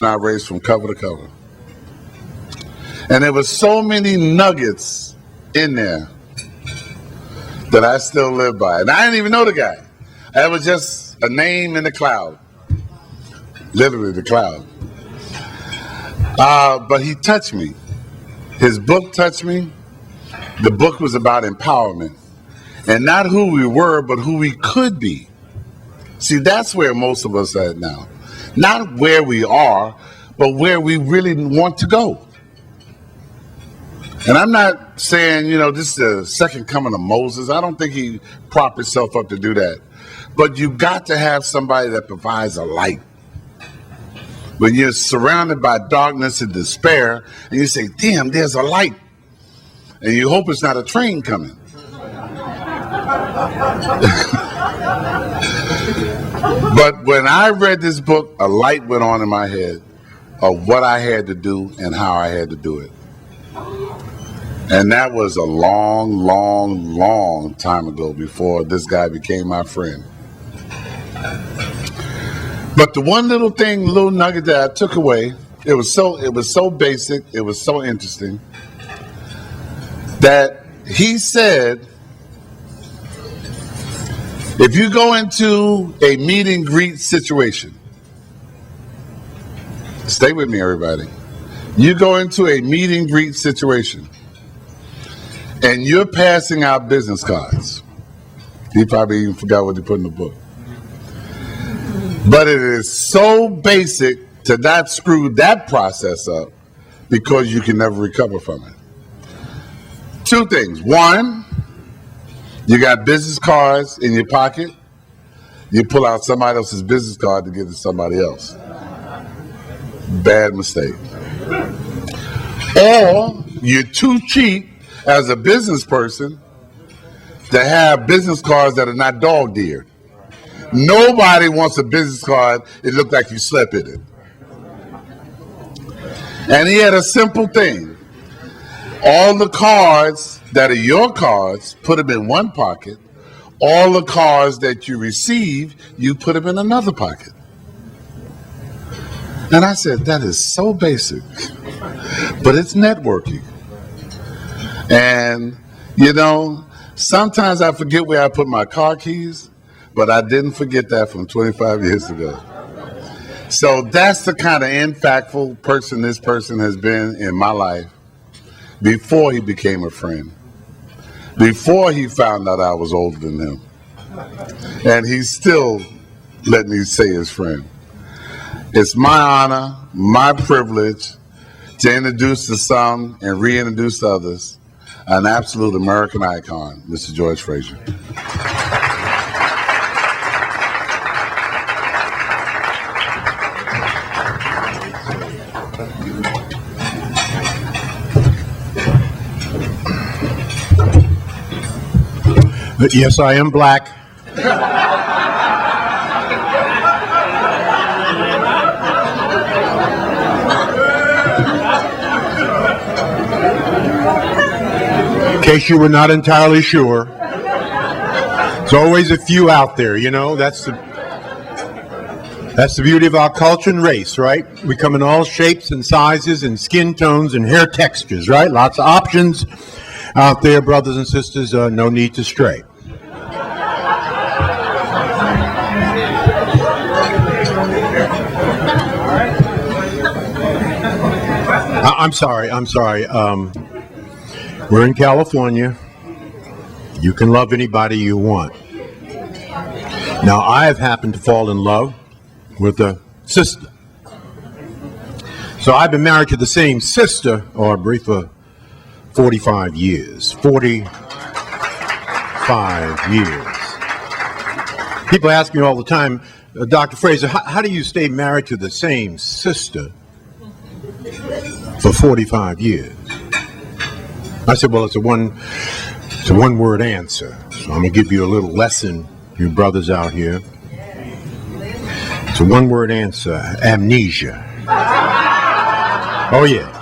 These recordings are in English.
I raced from cover to cover. And there were so many nuggets in there that I still live by. And I didn't even know the guy. That was just a name in the cloud. Literally the cloud. But he touched me. His book touched me. The book was about empowerment. And not who we were, but who we could be. See, that's where most of us are at now. Not where we are, but where we really want to go. And I'm not saying, this is the second coming of Moses. I don't think he propped himself up to do that. But you got to have somebody that provides a light. When you're surrounded by darkness and despair, and you say, damn, there's a light. And you hope it's not a train coming. But when I read this book, a light went on in my head of what I had to do and how I had to do it. And that was a long, long, long time ago before this guy became my friend. But the one little nugget that I took away, it was so basic, it was so interesting, that he said, if you go into a meet and greet situation, stay with me, everybody. You go into a meet and greet situation, and you're passing out business cards. He probably even forgot what he put in the book. But it is so basic to not screw that process up because you can never recover from it. Two things. One, you got business cards in your pocket. You pull out somebody else's business card to give to somebody else. Bad mistake. Or you're too cheap as a business person to have business cards that are not dog-eared. Nobody wants a business card that looks like you slept in it. And he had a simple thing. All the cards that are your cards, put them in one pocket. All the cards that you receive, you put them in another pocket. And I said, that is so basic, but it's networking. And, sometimes I forget where I put my car keys, but I didn't forget that from 25 years ago. So that's the kind of impactful person this person has been in my life before he became a friend, before he found out I was older than him. And he still let me say his friend. It's my honor, my privilege to introduce to some and reintroduce to others an absolute American icon, Mr. George Fraser. Yes, I am black. In case you were not entirely sure, there's always a few out there, that's the beauty of our culture and race, right? We come in all shapes and sizes and skin tones and hair textures, right? Lots of options out there, brothers and sisters, no need to stray. I'm sorry. We're in California. You can love anybody you want. Now, I have happened to fall in love with a sister. So I've been married to the same sister, or brief, for 45 years. 45 years. People ask me all the time, Dr. Fraser, how do you stay married to the same sister for 45 years? I said, well, it's a one-word answer. So I'm going to give you a little lesson, you brothers out here. It's a one-word answer: amnesia. Oh, yeah.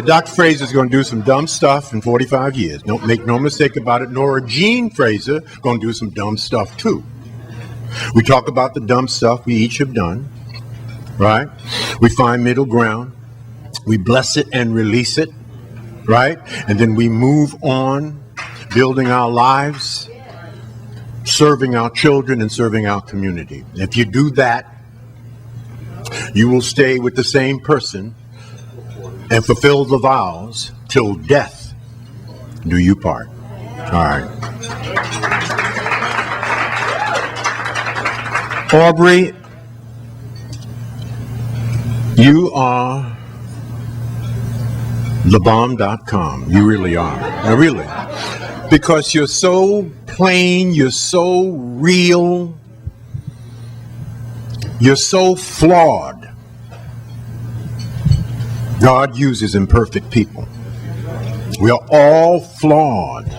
Dr. Fraser's going to do some dumb stuff in 45 years. Don't make no mistake about it. Nor Jean Fraser going to do some dumb stuff, too. We talk about the dumb stuff we each have done. right? We find middle ground. We bless it and release it, right? And then we move on, building our lives, serving our children and serving our community. If you do that, you will stay with the same person and fulfill the vows till death do you part. All right. Aubrey, you are thebomb.com. You really are. Now, really. Because you're so plain, you're so real, you're so flawed. God uses imperfect people. We are all flawed.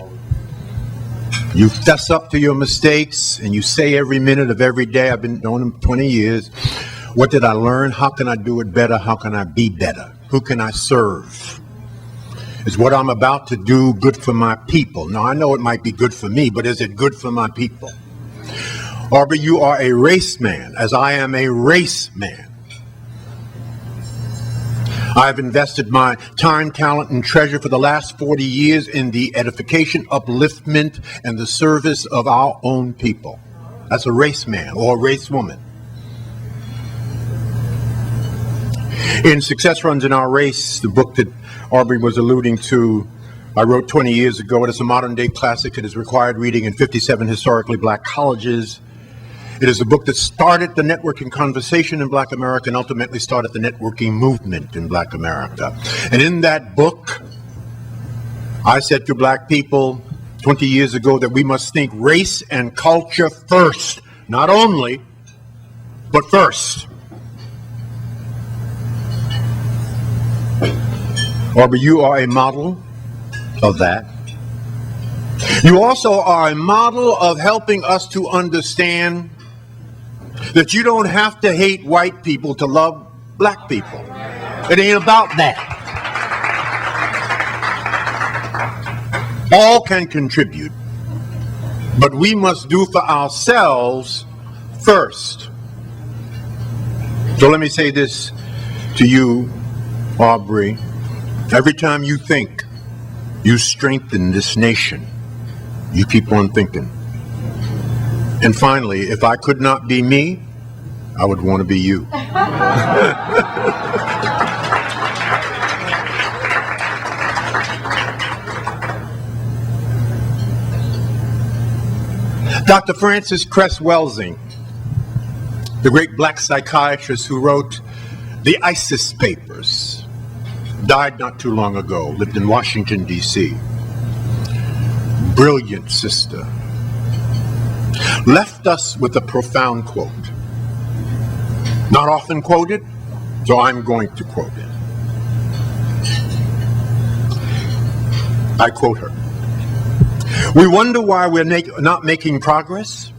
You fess up to your mistakes and you say every minute of every day, I've been doing them 20 years, what did I learn? How can I do it better? How can I be better? Who can I serve? Is what I'm about to do good for my people? Now, I know it might be good for me, but is it good for my people? Aubrey, you are a race man, as I am a race man. I've invested my time, talent, and treasure for the last 40 years in the edification, upliftment, and the service of our own people. That's a race man or a race woman. In Success Runs in Our Race, the book that Aubrey was alluding to, I wrote 20 years ago. It is a modern-day classic. It is required reading in 57 historically black colleges. It is a book that started the networking conversation in Black America and ultimately started the networking movement in Black America. And in that book, I said to black people 20 years ago that we must think race and culture first. Not only, but first. Aubrey, you are a model of that. You also are a model of helping us to understand that you don't have to hate white people to love black people. It ain't about that. All can contribute, but we must do for ourselves first. So let me say this to you, Aubrey. Every time you think you strengthen this nation, you keep on thinking. And finally, if I could not be me, I would want to be you. Dr. Francis Cress Welsing, the great black psychiatrist who wrote the ISIS Papers, died not too long ago, lived in Washington, D.C. Brilliant sister. Left us with a profound quote. Not often quoted, so I'm going to quote it. I quote her. We wonder why we're not making progress.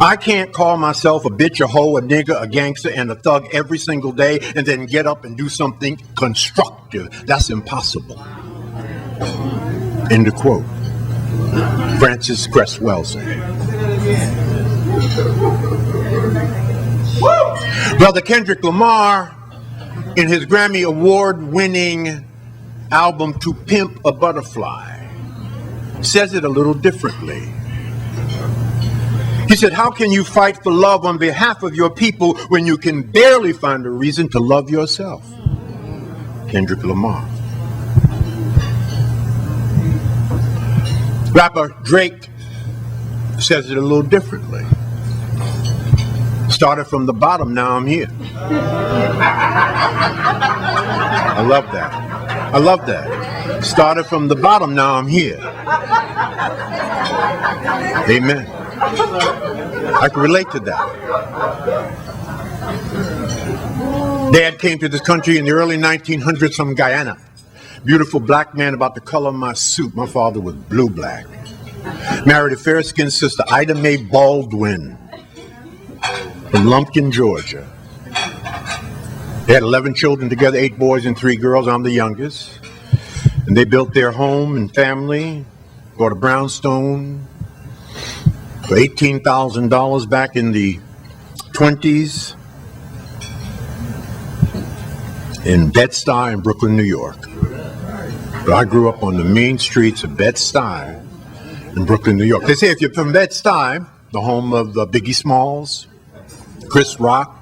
I can't call myself a bitch, a hoe, a nigger, a gangster, and a thug every single day and then get up and do something constructive. That's impossible. End of quote. Francis Cress Welsing. Brother Kendrick Lamar, in his Grammy Award-winning album To Pimp a Butterfly, says it a little differently. He said, how can you fight for love on behalf of your people when you can barely find a reason to love yourself? Kendrick Lamar. Rapper Drake says it a little differently. Started from the bottom, now I'm here. I love that. I love that. Started from the bottom, now I'm here. Amen. I can relate to that. Dad came to this country in the early 1900s from Guyana. Beautiful black man about the color of my suit. My father was blue-black. Married a fair-skinned sister, Ida Mae Baldwin, from Lumpkin, Georgia. They had 11 children together, 8 boys and 3 girls. I'm the youngest. And they built their home and family, bought a brownstone for $18,000 back in the 20s. in Bed-Stuy in Brooklyn, New York. But I grew up on the mean streets of Bed-Stuy in Brooklyn, New York. They say if you're from Bed-Stuy, the home of Biggie Smalls, Chris Rock,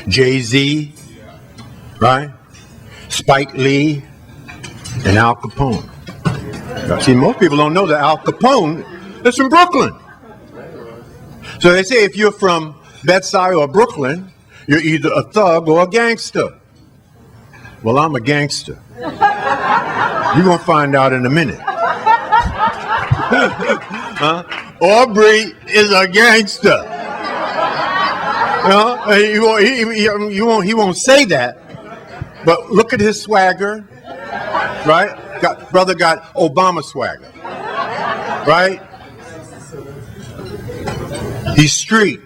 Jay-Z, right? Spike Lee, and Al Capone. See, most people don't know that Al Capone is from Brooklyn. So they say if you're from Bed-Stuy or Brooklyn, you're either a thug or a gangster. Well, I'm a gangster. You're going to find out in a minute. Huh? Aubrey is a gangster. He won't say that. But look at his swagger, right? Brother got Obama swagger, right? He's street.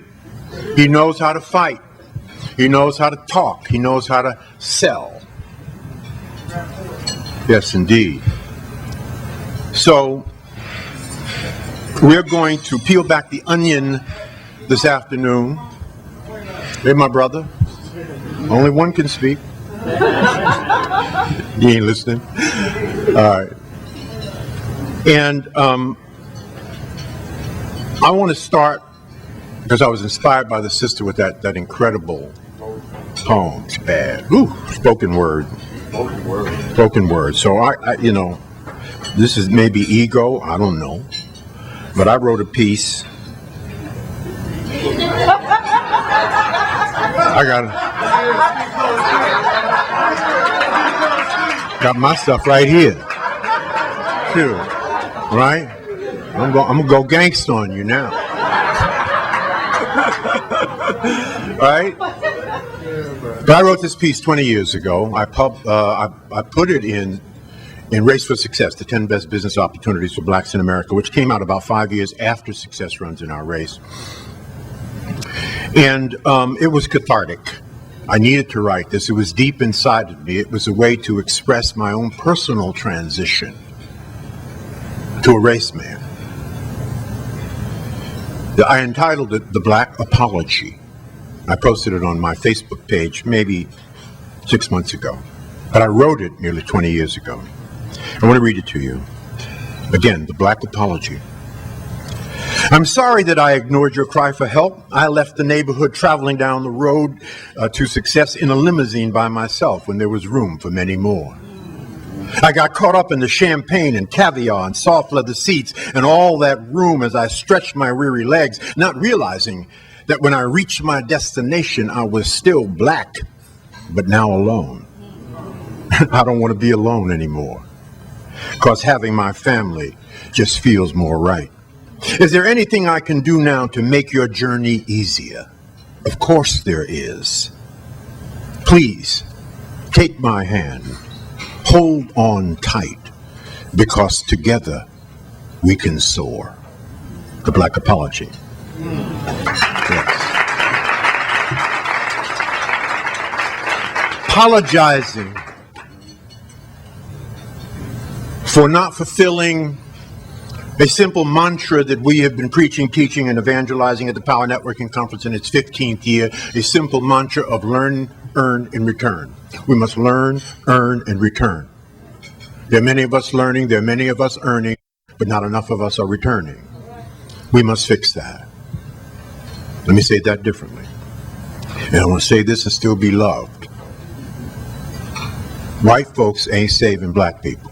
He knows how to fight. He knows how to talk. He knows how to sell. Yes, indeed. So we're going to peel back the onion this afternoon. Hey, my brother. Only one can speak. You ain't listening. All right. And I want to start because I was inspired by the sister with that incredible poem. It's bad. Ooh, spoken word. Spoken word. So I this is maybe ego. I don't know. But I wrote a piece. I got my stuff right here. Too. Right? I'm gonna go gangsta on you now. Right? But I wrote this piece 20 years ago. I put it in Race for Success, the 10 Best Business Opportunities for Blacks in America, which came out about 5 years after Success Runs in Our Race. And it was cathartic. I needed to write this. It was deep inside of me. It was a way to express my own personal transition to a race man. I entitled it The Black Apology. I posted it on my Facebook page maybe 6 months ago, but I wrote it nearly 20 years ago. I want to read it to you. Again, The Black Apology. I'm sorry that I ignored your cry for help. I left the neighborhood traveling down the road to success in a limousine by myself when there was room for many more. I got caught up in the champagne and caviar and soft leather seats and all that room as I stretched my weary legs, not realizing that when I reached my destination, I was still black, but now alone. I don't want to be alone anymore, because having my family just feels more right. Is there anything I can do now to make your journey easier? Of course there is. Please, take my hand. Hold on tight, because together we can soar. The Black Apology. Yes. Apologizing for not fulfilling a simple mantra that we have been preaching, teaching, and evangelizing at the Power Networking Conference in its 15th year, a simple mantra of learn, earn, and return. We must learn, earn, and return. There are many of us learning, there are many of us earning, but not enough of us are returning. We must fix that. Let me say that differently. And I want to say this and still be loved. White folks ain't saving black people.